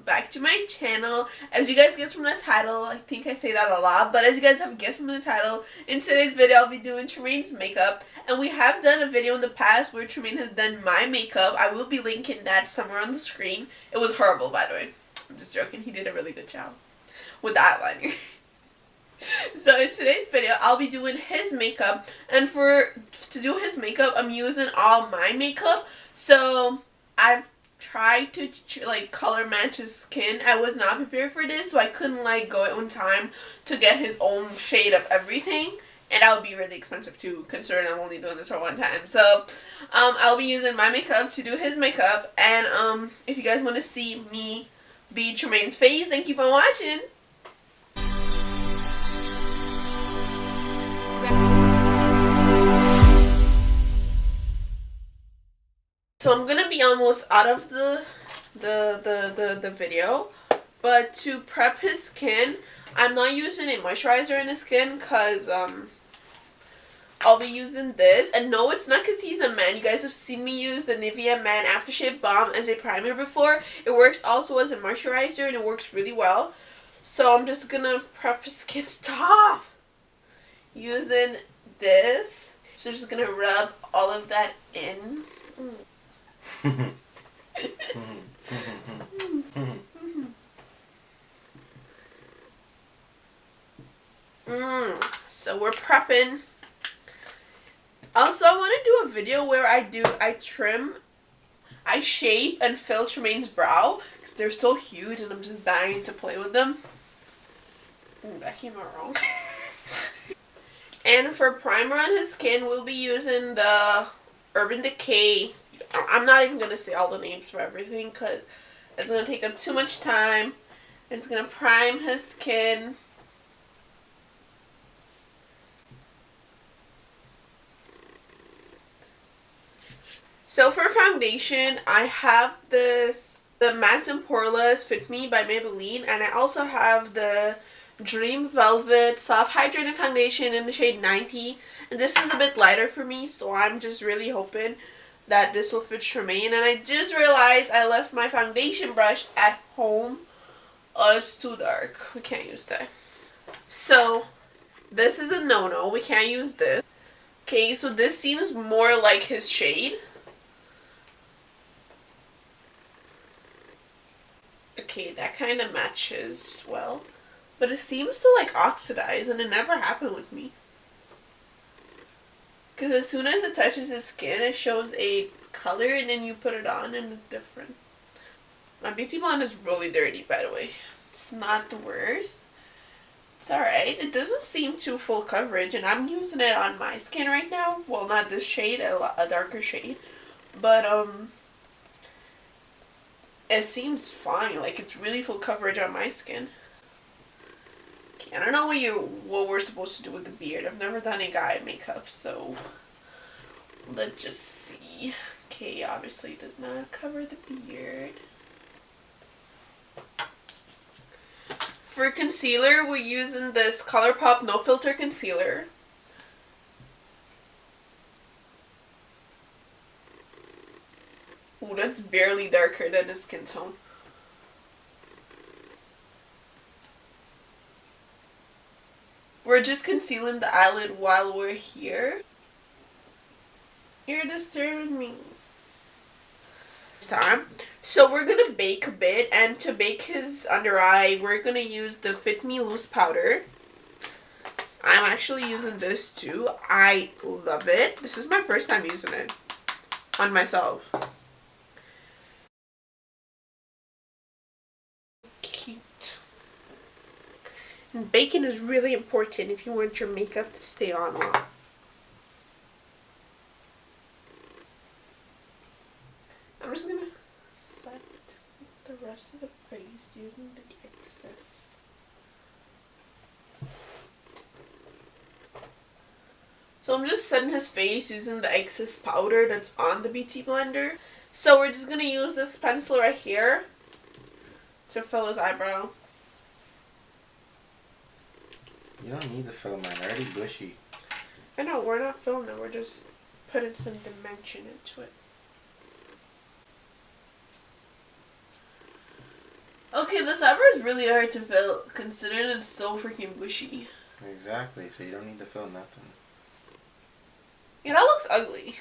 back to my channel. As you guys guessed from the title, I think I say that a lot, but as you guys have guessed from the title, in today's video I'll be doing Tremaine's makeup. And we have done a video in the past where Tremaine has done my makeup. I will be linking that somewhere on the screen. It was horrible, by the way. I'm just joking. He did a really good job with the eyeliner. So in today's video I'll be doing his makeup, and to do his makeup I'm using all my makeup. So I've tried to like color match his skin. I was not prepared for this, so I couldn't like go in time to get his own shade of everything, and that would be really expensive too, considering I'm only doing this for one time. So I'll be using my makeup to do his makeup, and if you guys want to see me be Tremaine's face, then keep on watching. So I'm gonna be almost out of the video, but to prep his skin, I'm not using a moisturizer in his skin because I'll be using this. And no, it's not because he's a man. You guys have seen me use the Nivea Man Aftershave Balm as a primer before. It works also as a moisturizer and it works really well. So I'm just gonna prep his skin. Stop! Using this. So I'm just gonna rub all of that in. So we're prepping. Also, I want to do a video where I trim, I shape and fill Tremaine's brow because they're so huge and I'm just dying to play with them. Ooh, that came out wrong. And for primer on his skin, we'll be using the Urban Decay. I'm not even going to say all the names for everything because it's going to take up too much time. It's going to prime his skin. So for foundation, I have the Matte and Powerless Fit Me by Maybelline, and I also have the Dream Velvet Soft Hydrating Foundation in the shade 90. And this is a bit lighter for me, so I'm just really hoping that this will fit Tremaine. And I just realized I left my foundation brush at home. Oh, it's too dark. We can't use that. So this is a no-no. We can't use this. Okay, so this seems more like his shade. Okay, that kind of matches well. But it seems to like oxidize, and it never happened with me. Because as soon as it touches his skin, it shows a color, and then you put it on and it's different. My beauty blend is really dirty, by the way. It's not the worst. It's alright. It doesn't seem too full coverage, and I'm using it on my skin right now. Well, not this shade, a darker shade. But, it seems fine. Like, it's really full coverage on my skin. Okay, I don't know what we're supposed to do with the beard. I've never done a guy makeup, so let's just see. Okay, obviously it does not cover the beard. For concealer, we're using this ColourPop No Filter Concealer. Ooh, that's barely darker than his skin tone. We're just concealing the eyelid while we're here. You're disturbing me. So we're gonna bake a bit, and to bake his under eye, we're gonna use the Fit Me Loose powder. I'm actually using this too. I love it. This is my first time using it on myself. Cute. And baking is really important if you want your makeup to stay on long. I'm just gonna set the rest of the face using the excess. So I'm just setting his face using the excess powder that's on the beauty blender. So we're just gonna use this pencil right here to fill his eyebrow. You don't need to fill mine, already bushy. I know, we're not filling it, we're just putting some dimension into it. Okay, this eyebrow is really hard to fill considering it's so freaking bushy. Exactly, so you don't need to fill nothing. Yeah, that looks ugly.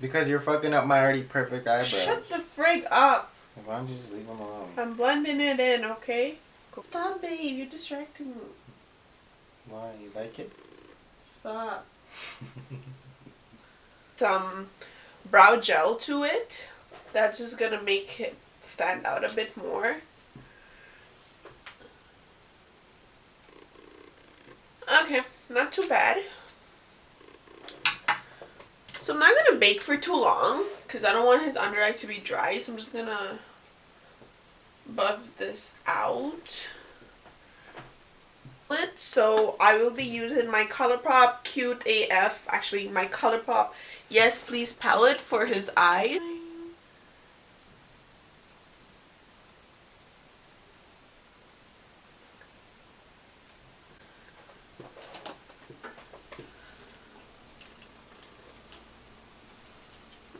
Because you're fucking up my already perfect eyebrows. Shut the frig up. Why don't you just leave them alone? I'm blending it in, okay? Stop, babe. You're distracting me. Why? You like it? Stop. Some brow gel to it. That's just gonna make it stand out a bit more. Okay, not too bad. So I'm not gonna bake for too long because I don't want his under eye to be dry, so I'm just gonna buff this out. So I will be using my ColourPop Cute AF, actually my ColourPop Yes Please palette for his eye.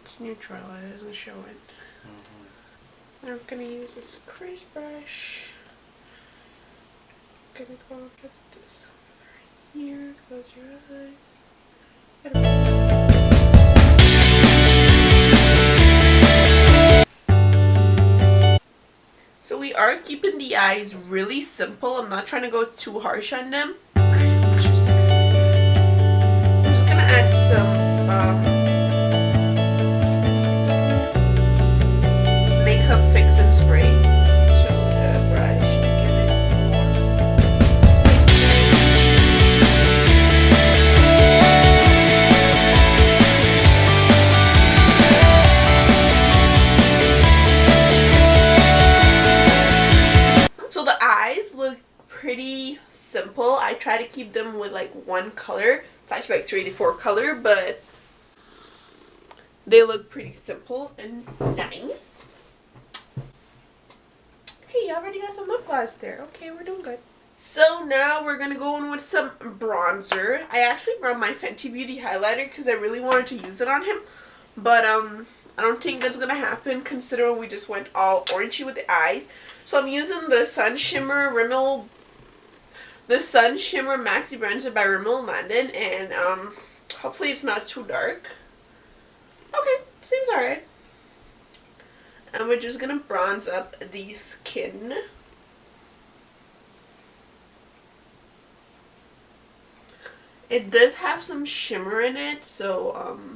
It's neutral, it doesn't show it. I'm gonna use this crease brush. I'm gonna go get this right here, close your eye. So we are keeping the eyes really simple. I'm not trying to go too harsh on them. I'm just gonna add some makeup fixing spray to the brush to give it more. So the eyes look pretty simple. I try to keep them with like one color. It's actually like 3 to 4 color, but they look pretty simple and nice. Okay, you already got some lip gloss there. Okay, we're doing good. So now we're gonna go in with some bronzer. I actually brought my Fenty Beauty highlighter because I really wanted to use it on him, but I don't think that's gonna happen considering we just went all orangey with the eyes. So I'm using the Sunshimmer Maxi Bronzer by Rimmel London, and hopefully it's not too dark. Okay, seems alright. And we're just gonna bronze up the skin. It does have some shimmer in it, so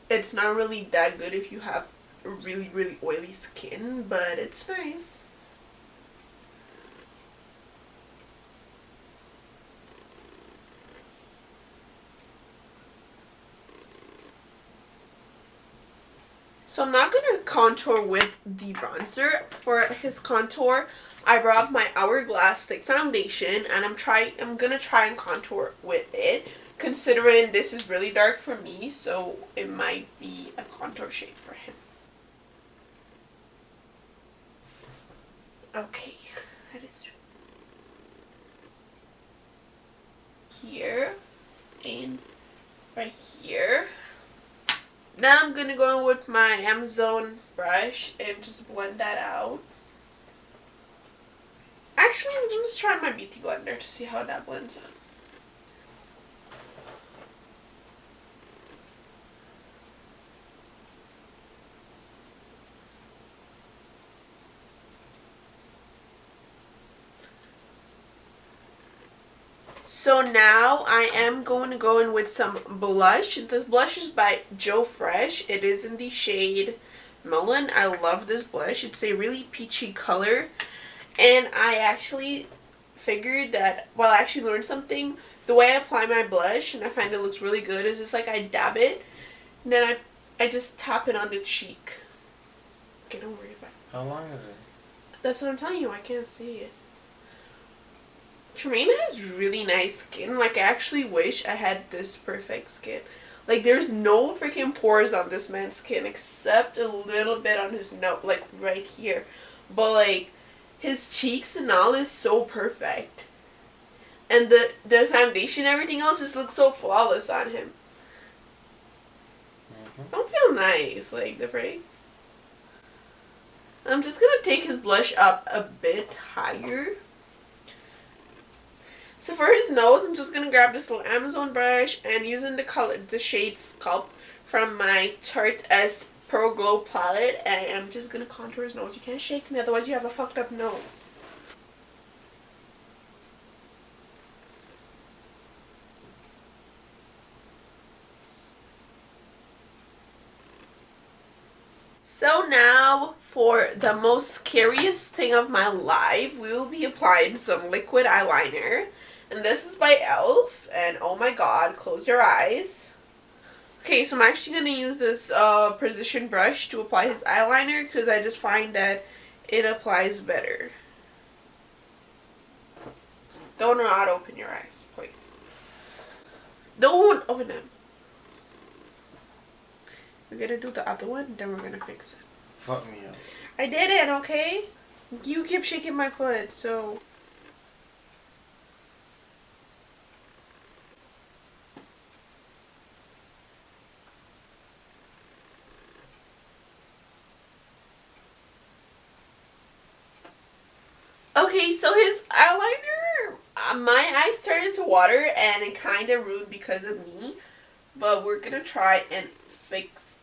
it's not really that good if you have really, really oily skin, but it's nice. So I'm not going to contour with the bronzer. For his contour, I brought my Hourglass Stick Foundation, and I'm going to try and contour with it, considering this is really dark for me, so it might be a contour shade for him. Okay, that is here and right here. Now I'm going to go in with my Amazon brush and just blend that out. Actually, I'm going to try my beauty blender to see how that blends out. So now I am going to go in with some blush. This blush is by Joe Fresh. It is in the shade Melon. I love this blush. It's a really peachy color. And I actually figured that, well, I actually learned something. The way I apply my blush, and I find it looks really good, is just like I dab it, and then I just tap it on the cheek. Okay, don't worry about it. How long is it? That's what I'm telling you. I can't see it. Tremaine has really nice skin. Like, I actually wish I had this perfect skin. Like, there's no freaking pores on this man's skin except a little bit on his nose, like right here. But like, his cheeks and all is so perfect. And the foundation and everything else just looks so flawless on him. Don't feel nice, like the freak. I'm just gonna take his blush up a bit higher. So for his nose, I'm just gonna grab this little Amazon brush and using the shade Sculpt from my Tarte S Pro Glow palette, and I'm just gonna contour his nose. You can't shake me, otherwise you have a fucked up nose. So now for the most scariest thing of my life, we will be applying some liquid eyeliner. And this is by e.l.f. And oh my god, close your eyes. Okay, so I'm actually going to use this precision brush to apply his eyeliner because I just find that it applies better. Don't not open your eyes, please. Don't open them. We're gonna do the other one, then we're gonna fix it. Fuck me up. I did it, okay? You keep shaking my foot, so... Okay, so his eyeliner, my eyes started to water and it kind of ruined because of me. But we're gonna try and fix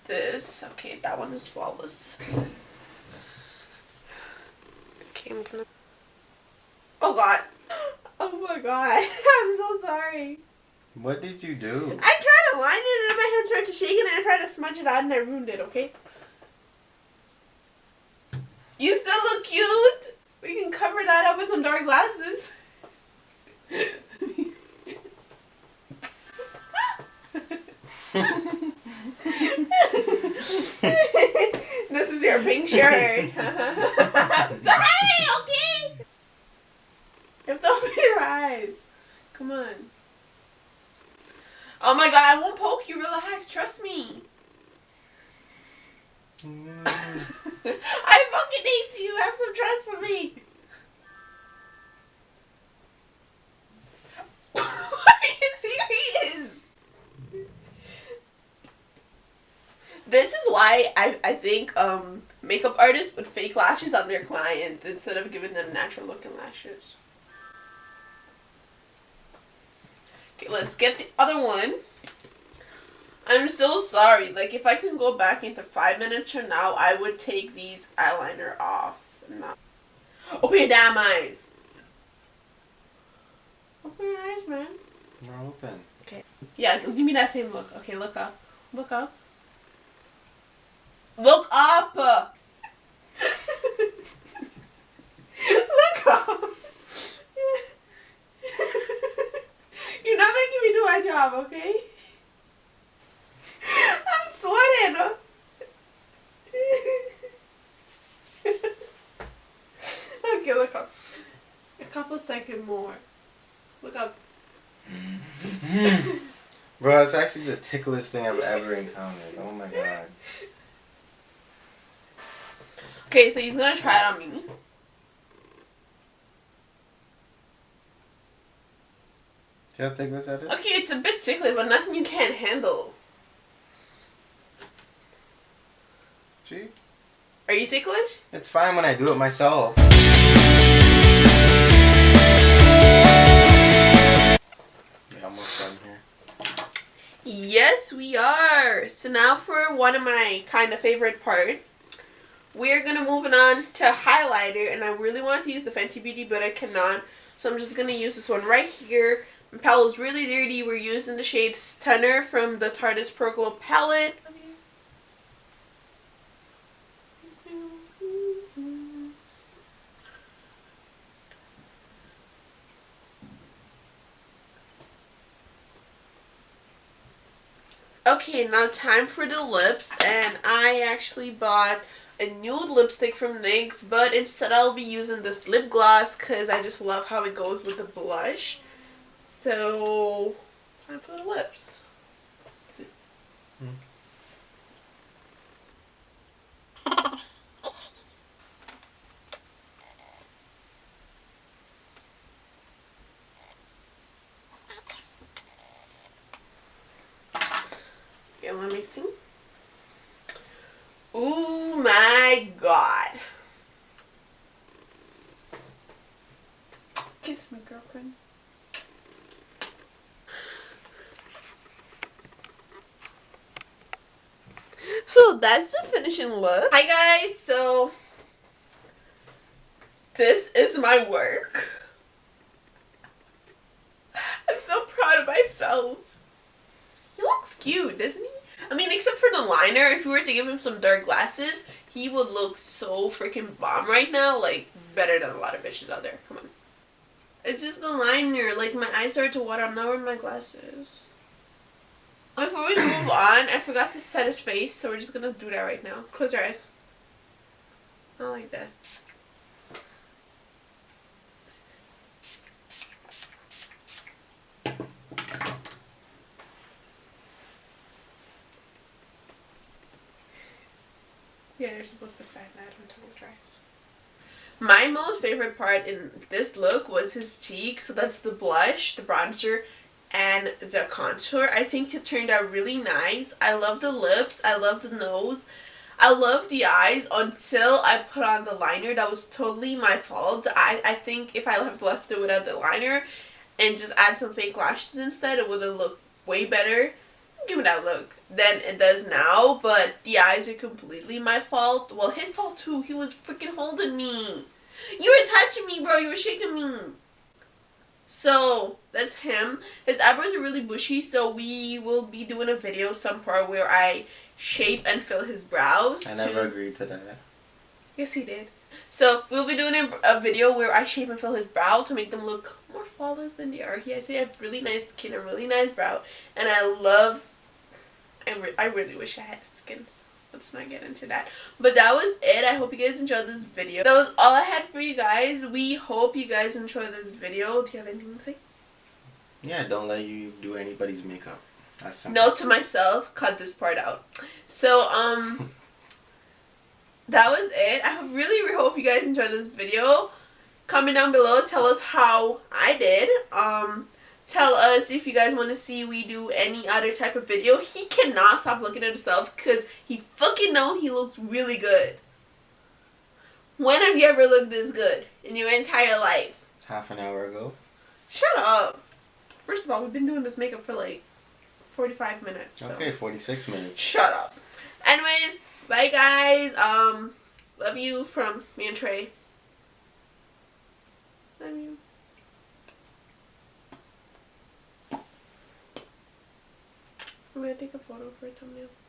this. Okay, that one is flawless. Okay, I'm gonna... Oh god. Oh my god. I'm so sorry. What did you do? I tried to line it and my hand started to shake and I tried to smudge it out and I ruined it, okay? You still look cute. We can cover that up with some dark glasses. This is your pink shirt. I'm sorry, okay? You have to open your eyes. Come on. Oh my god, I won't poke you. Relax, trust me. I fucking hate you. Have some trust in me. Are you serious? This is why I think makeup artists put fake lashes on their client instead of giving them natural looking lashes. Okay, let's get the other one. I'm so sorry. Like, if I can go back into 5 minutes from now, I would take these eyeliner off. No. Open your damn eyes. Open your eyes, man. They're open. Okay. Yeah, give me that same look. Okay, look up. Look up. Look up! Look up! You're not making me do my job, okay? I'm sweating! Okay, look up. A couple seconds more. Look up. Bro, it's actually the ticklish thing I've ever encountered. Oh my god. Okay, so he's gonna try it on me. See how ticklish that is? Okay, it's a bit ticklish, but nothing you can't handle. See? Are you ticklish? It's fine when I do it myself. We're almost done here. Yes, we are. So now for one of my kind of favorite part. We're going to move on to highlighter. And I really want to use the Fenty Beauty, but I cannot. So I'm just going to use this one right here. My palette is really dirty. We're using the shade Stunner from the Tarte Pro Glow palette. Okay, now time for the lips, and I actually bought a nude lipstick from NYX, but instead I'll be using this lip gloss because I just love how it goes with the blush. So, time for the lips. Okay, let me see. Oh my god. Kiss me, girlfriend. So that's the finishing look. Hi guys, so this is my work. I'm so proud of myself. He looks cute, doesn't he? I mean, except for the liner, if we were to give him some dark glasses, he would look so freaking bomb right now. Like, better than a lot of bitches out there. Come on. It's just the liner. Like, my eyes started to water. I'm not wearing my glasses. Before we move on, I forgot to set his face, so we're just gonna do that right now. Close your eyes. Not like that. Yeah, you're supposed to fan that until it dries. My most favorite part in this look was his cheek. So that's the blush, the bronzer, and the contour. I think it turned out really nice. I love the lips. I love the nose. I love the eyes until I put on the liner. That was totally my fault. I think if I left it without the liner and just add some fake lashes instead, it would have looked way better. Give me that look than it does now, but the eyes are completely my fault. Well, his fault too. He was freaking holding me. You were touching me, bro. You were shaking me. So that's him. His eyebrows are really bushy, so we will be doing a video some part where I shape and fill his brows. I never agreed to that. Yes, he did. So we'll be doing a video where I shape and fill his brow to make them look more flawless than they are. He has really nice skin, a really nice brow, and I really wish I had skin. So let's not get into that. But that was it. I hope you guys enjoyed this video. That was all I had for you guys. We hope you guys enjoyed this video. Do you have anything to say? Yeah, don't let you do anybody's makeup. That's simple. Note to myself, cut this part out. So, that was it. I really hope you guys enjoyed this video. Comment down below. Tell us how I did. Tell us if you guys want to see we do any other type of video. He cannot stop looking at himself because he fucking know he looks really good. When have you ever looked this good in your entire life? Half an hour ago. Shut up. First of all, we've been doing this makeup for like 45 minutes. So. Okay, 46 minutes. Shut up. Anyways, bye guys. Love you from me and Trey. Love you. I'm gonna take a photo for a thumbnail.